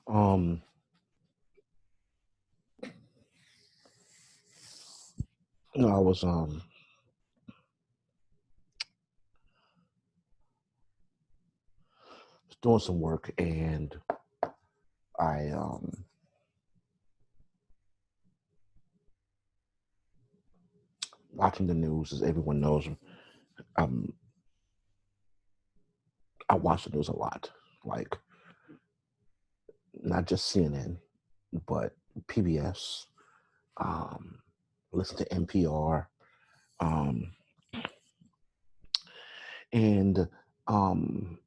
Um, I was doing some work, and I watching the news, as everyone knows. Um, I watch the news a lot, like not just CNN, but PBS. Um, listen to NPR, um, and um,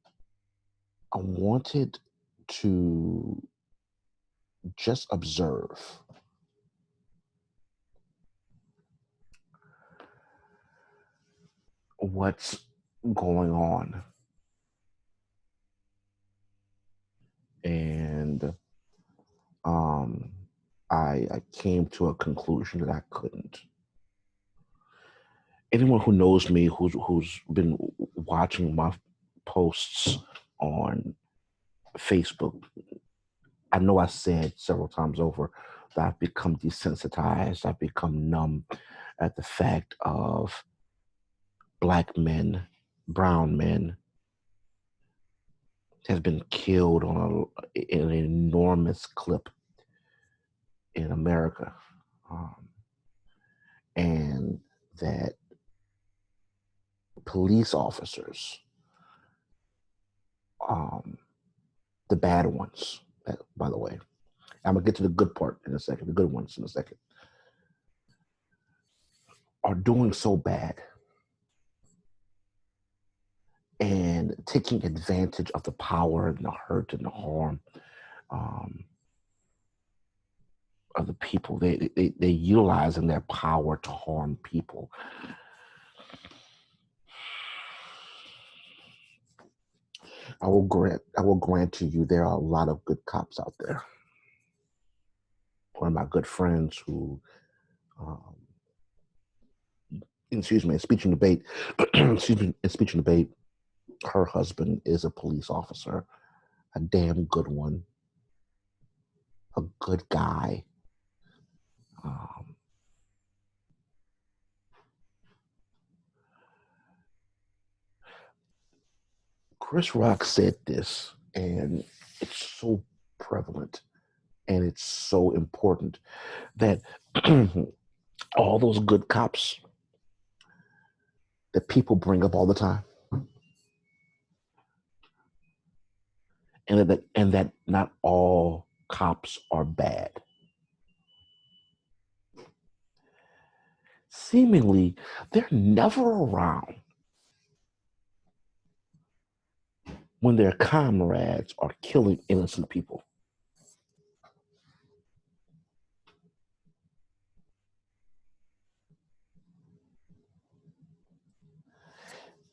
I wanted to just observe what's going on, and um, I came to a conclusion that I couldn't. Anyone who knows me, who's been watching my posts on Facebook, I know I said several times over that I've become desensitized. I've become numb at the fact of black men, brown men, has been killed on an enormous clip in America, um, and that police officers, um, the bad ones, by the way, I'm gonna get to the good part in a second, the good ones in a second, are doing so bad and taking advantage of the power and the hurt and the harm um, of the people. They're utilizing their power to harm people. I will grant to you there are a lot of good cops out there. One of my good friends who, um, excuse me, in speech and debate, excuse me, in speech and debate, her husband is a police officer, a damn good one, a good guy. Um, Chris Rock said this, and it's so prevalent and it's so important that all those good cops that people bring up all the time, and that not all cops are bad. Seemingly, they're never around when their comrades are killing innocent people.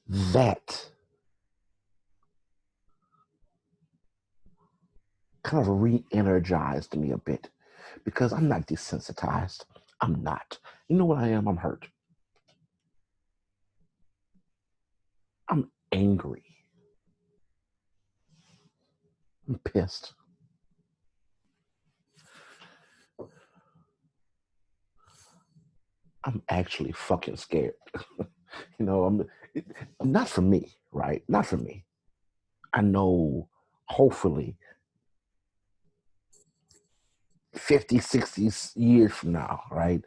That kind of re-energized me a bit because I'm not desensitized. I'm not. You know what I am? I'm hurt. I'm angry. I'm pissed. I'm actually fucking scared. you know, I'm not for me, right? Not for me. I know hopefully 50, 60 years from now, right?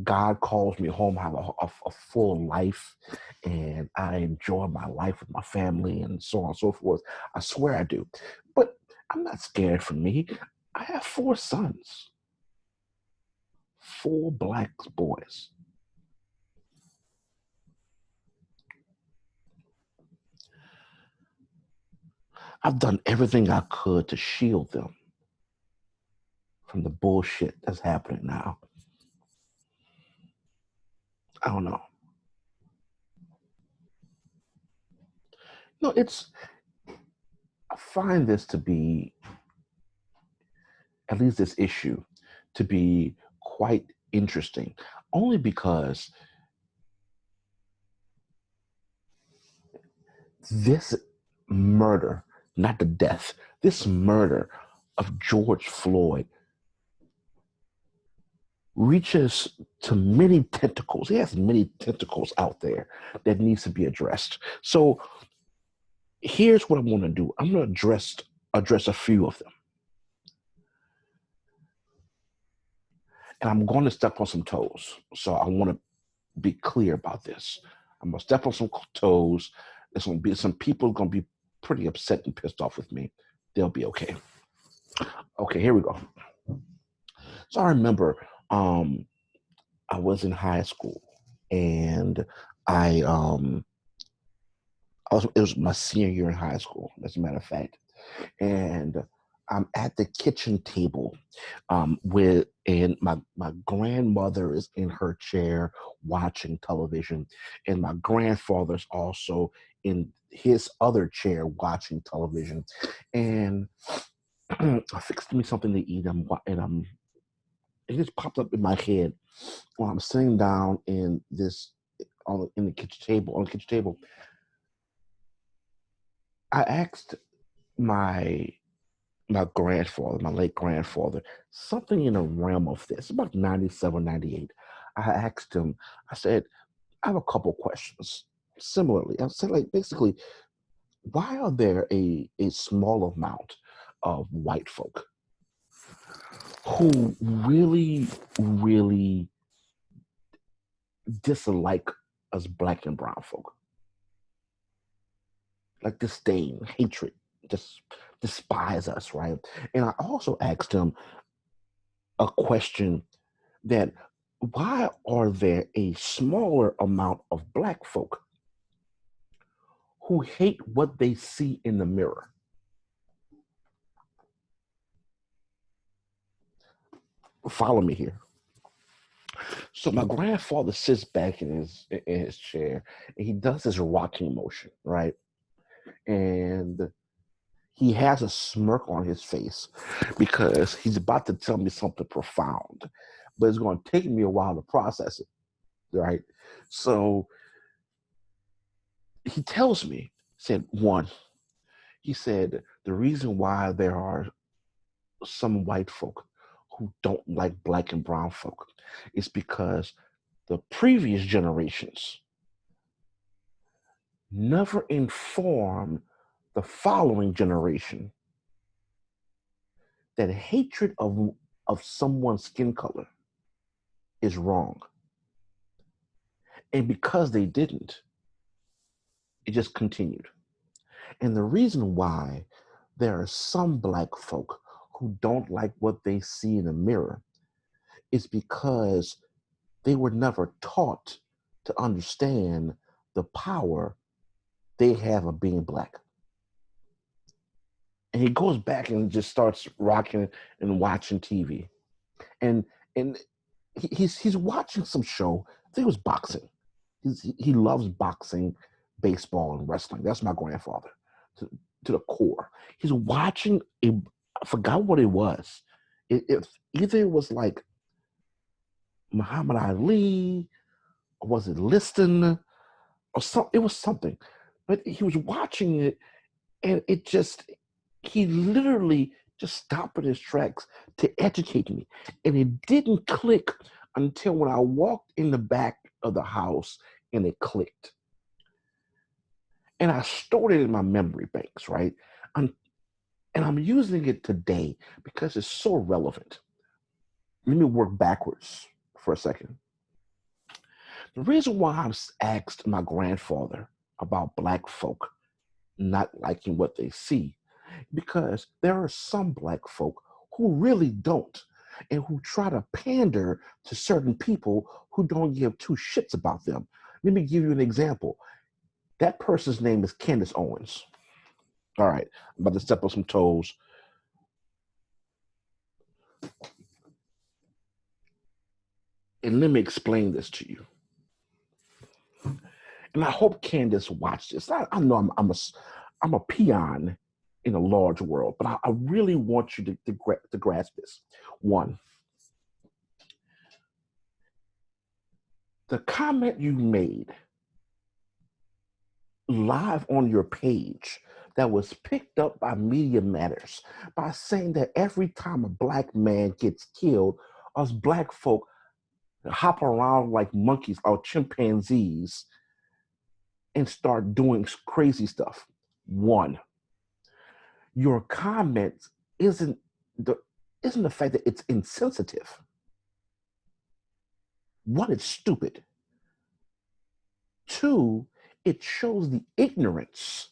God calls me home, have a full life, and I enjoy my life with my family and so on and so forth. I swear I do. But I'm not scared for me. I have 4 sons, 4 black boys. I've done everything I could to shield them from the bullshit that's happening now. I don't know. No, I find this to be, at least this issue, to be quite interesting, only because this murder, not the death, this murder of George Floyd reaches to many tentacles. He has many tentacles out there that needs to be addressed. So here's what I'm going to do. I'm going to address a few of them. And I'm going to step on some toes. So I want to be clear about this. I'm going to step on some toes. There's going to be some people going to be pretty upset and pissed off with me. They'll be okay. Okay, here we go. So I remember I was in high school, and it was my senior year in high school, as a matter of fact. And I'm at the kitchen table and my grandmother is in her chair watching television, and my grandfather's also in his other chair watching television. And I fixed me something to eat, it just popped up in my head while I'm sitting down in the kitchen table. I asked my my late grandfather, something in the realm of this, about 97, 98. I asked him, I said, I have a couple questions. Similarly, I said, like, basically, why are there a small amount of white folk who really, really dislike us black and brown folk? Like disdain, hatred, just despise us, right? And I also asked him a question that why are there a smaller amount of black folk who hate what they see in the mirror? Follow me here. So my grandfather sits back in his chair, and he does this rocking motion, right? And he has a smirk on his face because he's about to tell me something profound, but it's going to take me a while to process it, right? So he tells me, said one, he said the reason why there are some white folk who don't like black and brown folk is because the previous generations never informed the following generation that hatred of someone's skin color is wrong. And because they didn't, it just continued. And the reason why there are some black folk who don't like what they see in the mirror is because they were never taught to understand the power they have of being black. And he goes back and just starts rocking and watching TV. And he's watching some show. I think it was boxing. He loves boxing, baseball, and wrestling. That's my grandfather to the core. He's watching I forgot what it was. Either it was like Muhammad Ali, or was it Liston, or something. It was something. But he was watching it, and he literally just stopped in his tracks to educate me. And it didn't click until when I walked in the back of the house and it clicked. And I stored it in my memory banks, right? And I'm using it today because it's so relevant. Let me work backwards for a second. The reason why I asked my grandfather about black folk not liking what they see, because there are some black folk who really don't, and who try to pander to certain people who don't give two shits about them. Let me give you an example. That person's name is Candace Owens. All right, I'm about to step on some toes. And let me explain this to you. And I hope Candace watched this. I know I'm a peon in a large world, but I really want you to grasp this. One, the comment you made live on your page that was picked up by Media Matters by saying that every time a black man gets killed, us black folk hop around like monkeys or chimpanzees and start doing crazy stuff. One, your comment isn't the isn't the fact that it's insensitive. One, it's stupid. Two, it shows the ignorance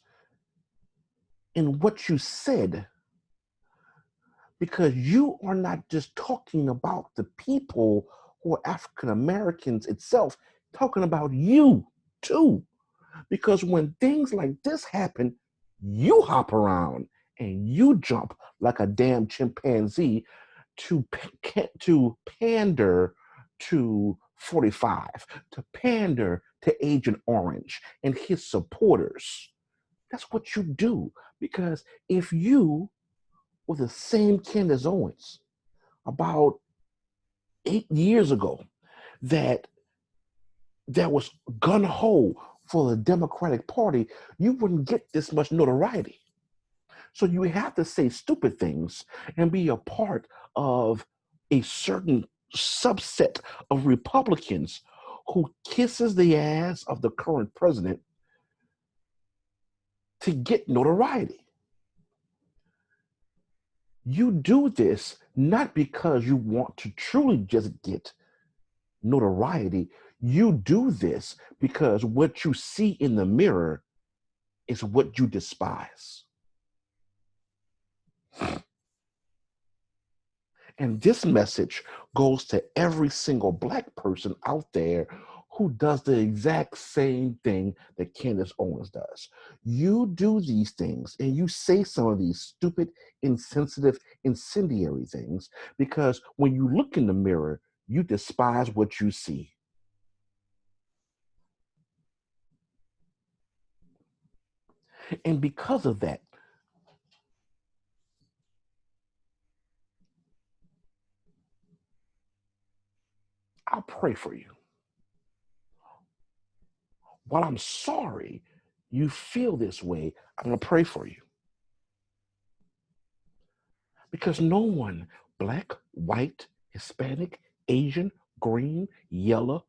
in what you said, because you are not just talking about the people who are African Americans itself, talking about you too. Because when things like this happen, you hop around and you jump like a damn chimpanzee to pander to 45, to pander to Agent Orange and his supporters. That's what you do. Because if you were the same Candace Owens about 8 years ago that was gun-ho for the Democratic Party, you wouldn't get this much notoriety. So you have to say stupid things and be a part of a certain subset of Republicans who kisses the ass of the current president to get notoriety. You do this not because you want to truly just get notoriety. You do this because what you see in the mirror is what you despise. And this message goes to every single black person out there who does the exact same thing that Candace Owens does. You do these things and you say some of these stupid, insensitive, incendiary things because when you look in the mirror, you despise what you see. And because of that, I'll pray for you. While I'm sorry you feel this way, I'm going to pray for you. Because no one, black, white, Hispanic, Asian, green, yellow,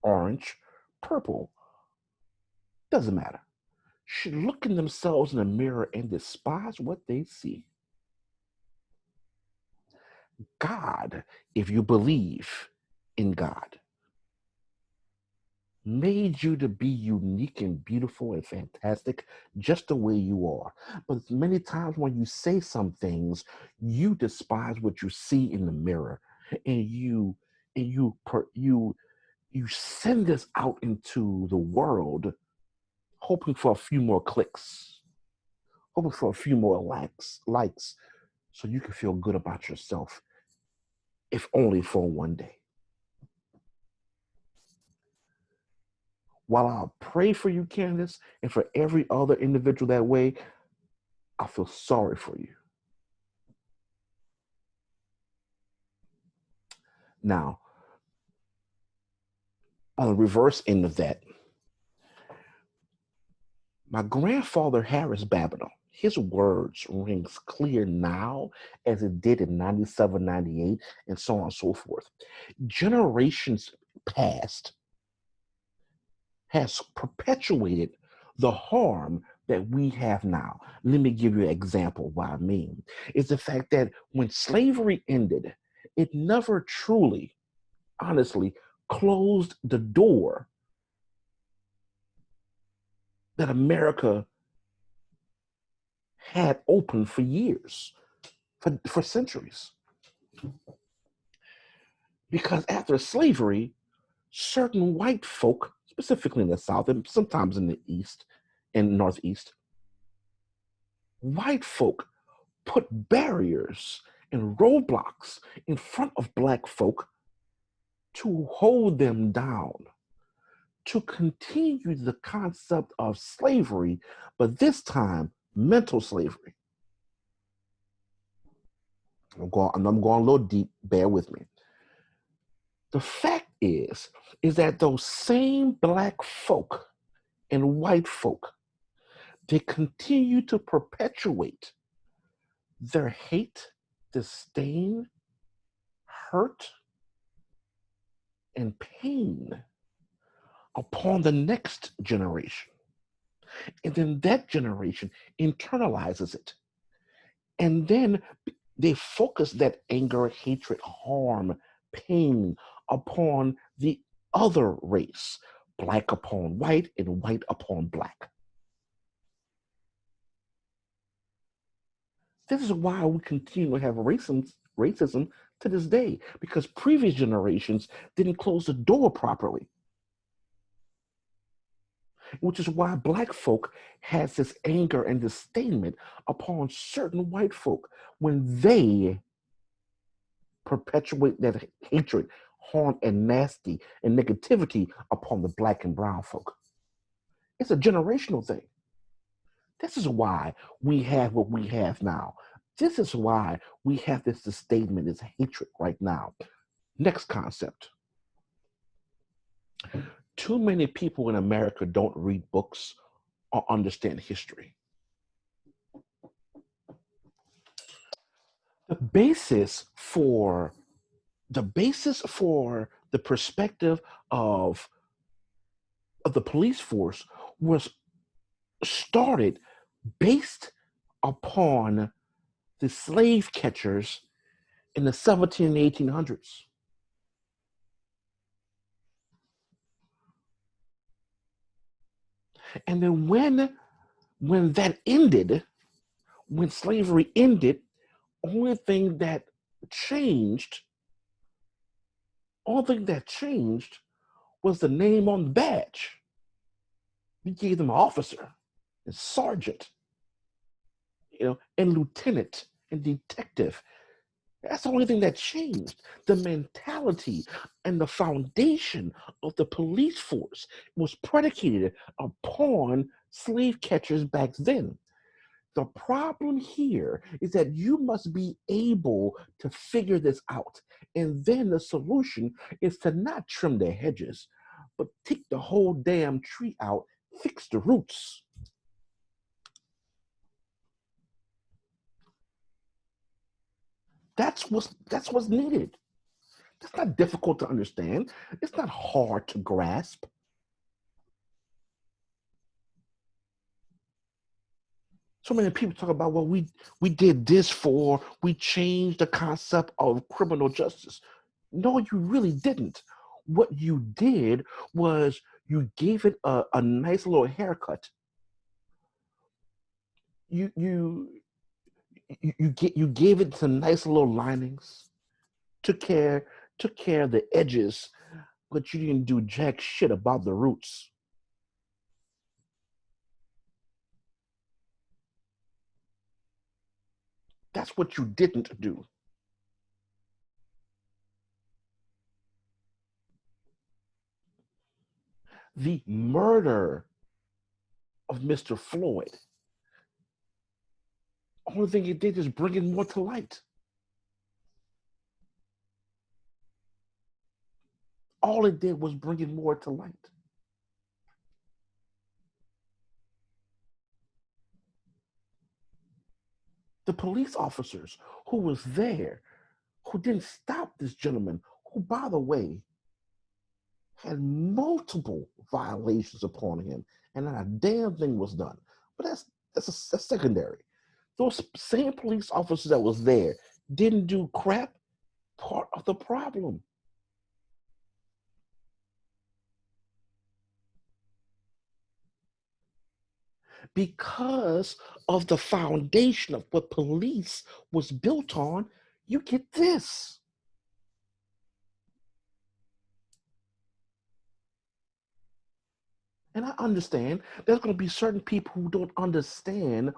orange, purple, doesn't matter, should look in themselves in the mirror and despise what they see. God, if you believe in God, made you to be unique and beautiful and fantastic just the way you are. But many times when you say some things, you despise what you see in the mirror, and you send this out into the world hoping for a few more clicks, hoping for a few more likes, so you can feel good about yourself, if only for one day. While I'll pray for you, Candace, and for every other individual that way, I feel sorry for you. Now, on the reverse end of that, my grandfather, Harris Babineau, his words rings clear now as it did in 97, 98, and so on and so forth. Generations past has perpetuated the harm that we have now. Let me give you an example of what I mean. It's the fact that when slavery ended, it never truly, honestly, closed the door that America had open for years, for centuries. Because after slavery, certain white folk, specifically in the South and sometimes in the East and Northeast, white folk put barriers and roadblocks in front of black folk to hold them down, to continue the concept of slavery, but this time mental slavery. I'm going a little deep, bear with me. The fact is that those same black folk and white folk they continue to perpetuate their hate, disdain, hurt, and pain upon the next generation. And then that generation internalizes it. And then they focus that anger, hatred, harm, pain upon the other race, black upon white and white upon black. This is why we continue to have racism to this day, because previous generations didn't close the door properly. Which is why black folk has this anger and disdainment upon certain white folk when they perpetuate that hatred, harm, and nasty and negativity upon the black and brown folk. It's a generational thing. This is why we have what we have now. This is why we have this disdainment, this hatred right now. Next concept. Too many people in America don't read books or understand history. The basis for the perspective of the police force was started based upon the slave catchers in the 17 and 1800s. And then when that ended, when slavery ended, only thing that changed was the name on the badge. We gave them officer and sergeant, and lieutenant and detective. That's the only thing that changed. The mentality and the foundation of the police force was predicated upon slave catchers back then. The problem here is that you must be able to figure this out. And then the solution is to not trim the hedges, but take the whole damn tree out, fix the roots. That's what's needed. That's not difficult to understand. It's not hard to grasp. So many people talk about, well, we did this we changed the concept of criminal justice. No, you really didn't. What you did was you gave it a nice little haircut. You gave it some nice little linings, took care of the edges, but you didn't do jack shit about the roots. That's what you didn't do. The murder of Mr. Floyd, only thing it did is bring it more to light. All it did was bring it more to light. The police officers who was there, who didn't stop this gentleman, who, by the way, had multiple violations upon him, and not a damn thing was done. But that's secondary. Those same police officers that was there didn't do crap. Part of the problem. Because of the foundation of what police was built on, you get this. And I understand there's going to be certain people who don't understand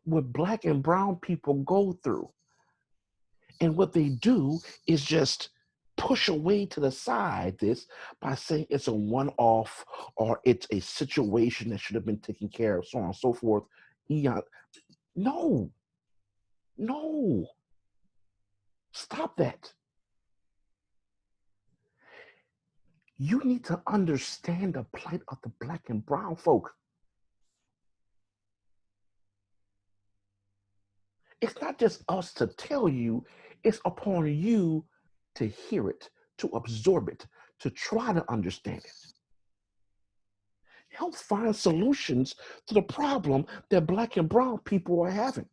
what black and brown people go through. And what they do is just push away to the side this by saying it's a one-off or it's a situation that should have been taken care of, so on and so forth. No, no, stop that. You need to understand the plight of the black and brown folk. It's not just us to tell you, it's upon you to hear it, to absorb it, to try to understand it. Help find solutions to the problem that Black and brown people are having.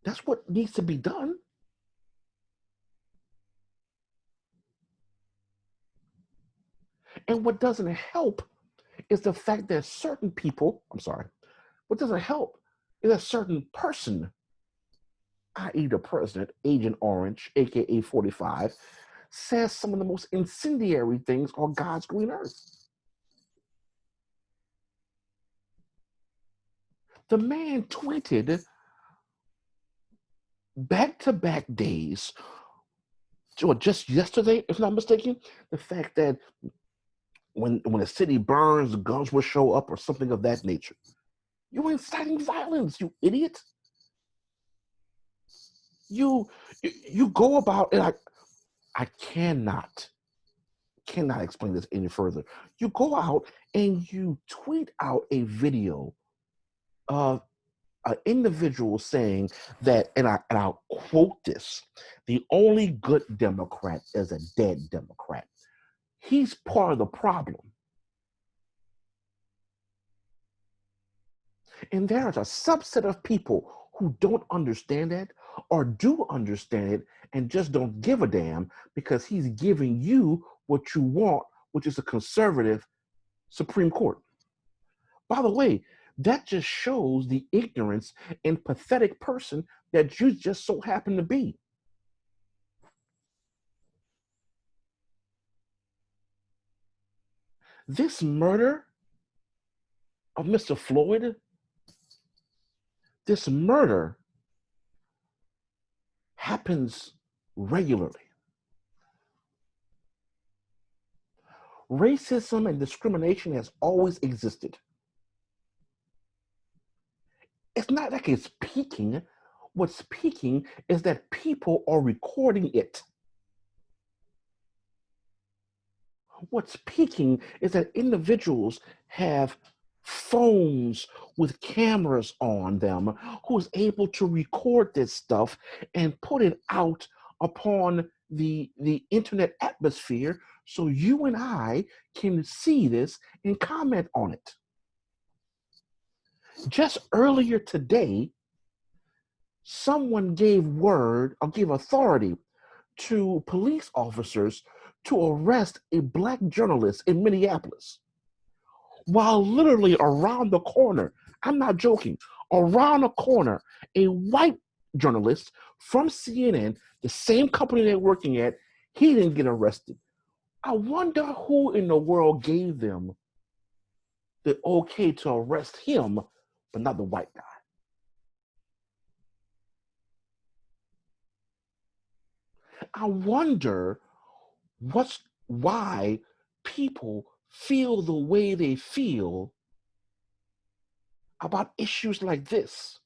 That's what needs to be done. And what doesn't help is the fact that certain people, I'm sorry, what doesn't help is a certain person, i.e., the president, Agent Orange, aka 45, says some of the most incendiary things on God's green earth. The man tweeted back to back days, or just yesterday, if not mistaken, the fact that when a city burns, guns will show up or something of that nature. You're inciting violence, you idiot. You go about, and I cannot explain this any further. You go out and you tweet out a video of an individual saying that, and I'll quote this: "The only good Democrat is a dead Democrat." He's part of the problem. And there's a subset of people who don't understand that, or do understand it and just don't give a damn because he's giving you what you want, which is a conservative Supreme Court. By the way, that just shows the ignorance and pathetic person that you just so happen to be. This murder of Mr. Floyd, this murder happens regularly. Racism and discrimination has always existed. It's not like it's peaking. What's peaking is that people are recording it. What's peaking is that individuals have phones with cameras on them who's able to record this stuff and put it out upon the internet atmosphere so you and I can see this and comment on it. Just earlier today, someone gave word or gave authority to police officers to arrest a Black journalist in Minneapolis, while literally around the corner, I'm not joking, around the corner, a white journalist from CNN, the same company they're working at, he didn't get arrested. I wonder who in the world gave them the okay to arrest him, but not the white guy. I wonder why people feel the way they feel about issues like this.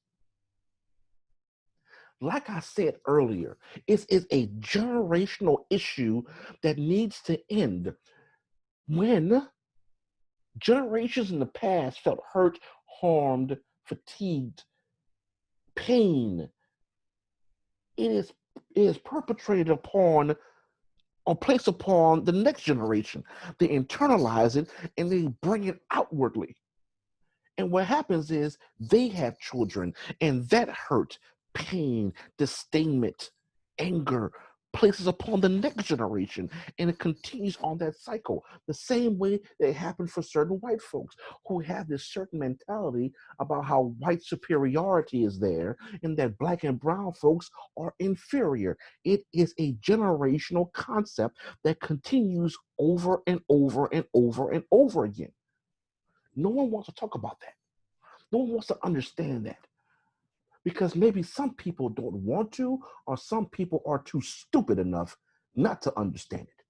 Like I said earlier, it is a generational issue that needs to end. When generations in the past felt hurt, harmed, fatigued, pain, it is perpetrated upon or placed upon the next generation. They internalize it and they bring it outwardly. And what happens is they have children, and that hurt, pain, disdainment, anger places upon the next generation, and it continues on that cycle. The same way that it happened for certain white folks who have this certain mentality about how white superiority is there, and that Black and brown folks are inferior. It is a generational concept that continues over and over and over and over again. No one wants to talk about that. No one wants to understand that because maybe some people don't want to, or some people are too stupid enough not to understand it.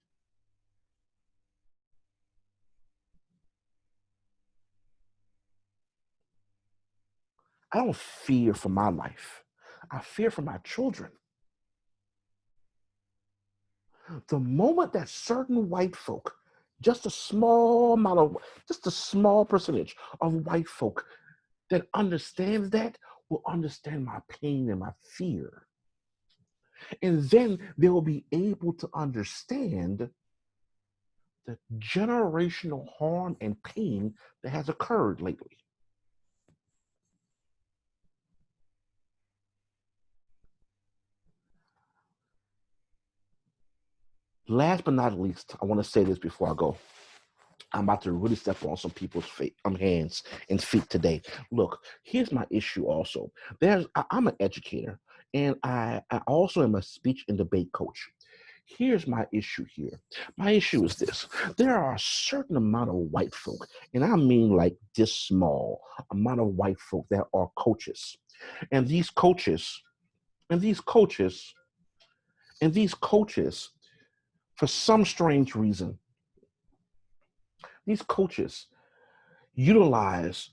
I don't fear for my life. I fear for my children. The moment that certain white folk Just a small amount of, just a small percentage of white folk that understands that will understand my pain and my fear. And then they will be able to understand the generational harm and pain that has occurred lately. Last but not least, I want to say this before I go. I'm about to really step on some people's hands and feet today. Look, here's my issue also. I'm an educator, and I also am a speech and debate coach. Here's my issue here. My issue is this. There are a certain amount of white folk, and I mean like this small amount of white folk that are coaches. And these coaches, and these coaches, and these coaches, for some strange reason, these coaches utilize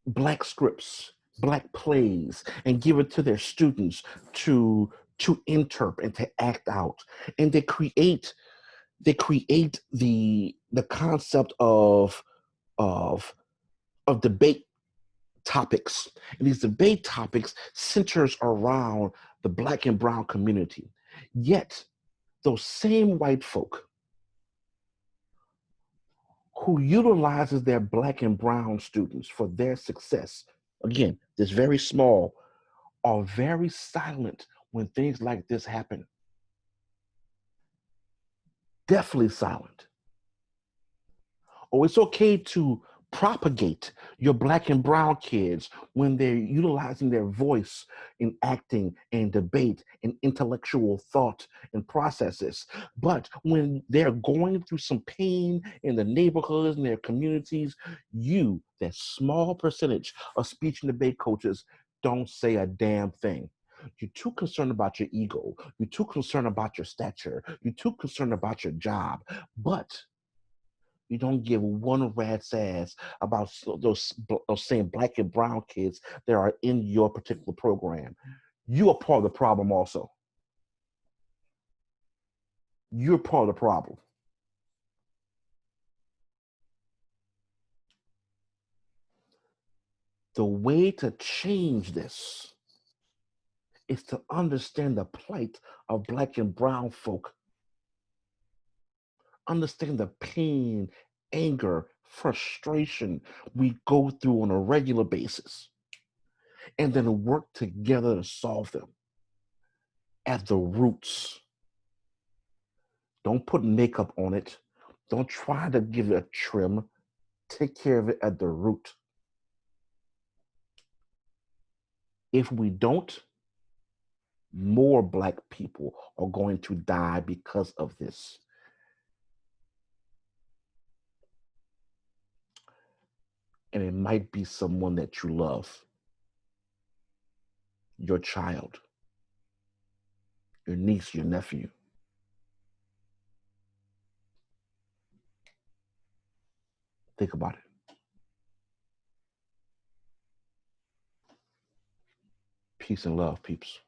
black scripts, black plays, and give it to their students to interpret and to act out. And they create the concept of debate topics. And these debate topics centers around the black and brown community. Yet those same white folk who utilizes their black and brown students for their success, again, this very small, are very silent when things like this happen. Definitely silent. Or it's okay to propagate your black and brown kids when they're utilizing their voice in acting and debate and intellectual thought and processes. But when they're going through some pain in the neighborhoods and their communities, that small percentage of speech and debate coaches, don't say a damn thing. You're too concerned about your ego. You're too concerned about your stature. You're too concerned about your job. But you don't give one rat's ass about those same black and brown kids that are in your particular program. You are part of the problem also. You're part of the problem. The way to change this is to understand the plight of black and brown folk. Understand the pain, anger, frustration we go through on a regular basis, and then work together to solve them at the roots. Don't put makeup on it. Don't try to give it a trim. Take care of it at the root. If we don't, more black people are going to die because of this. And it might be someone that you love, your child, your niece, your nephew. Think about it. Peace and love, peeps.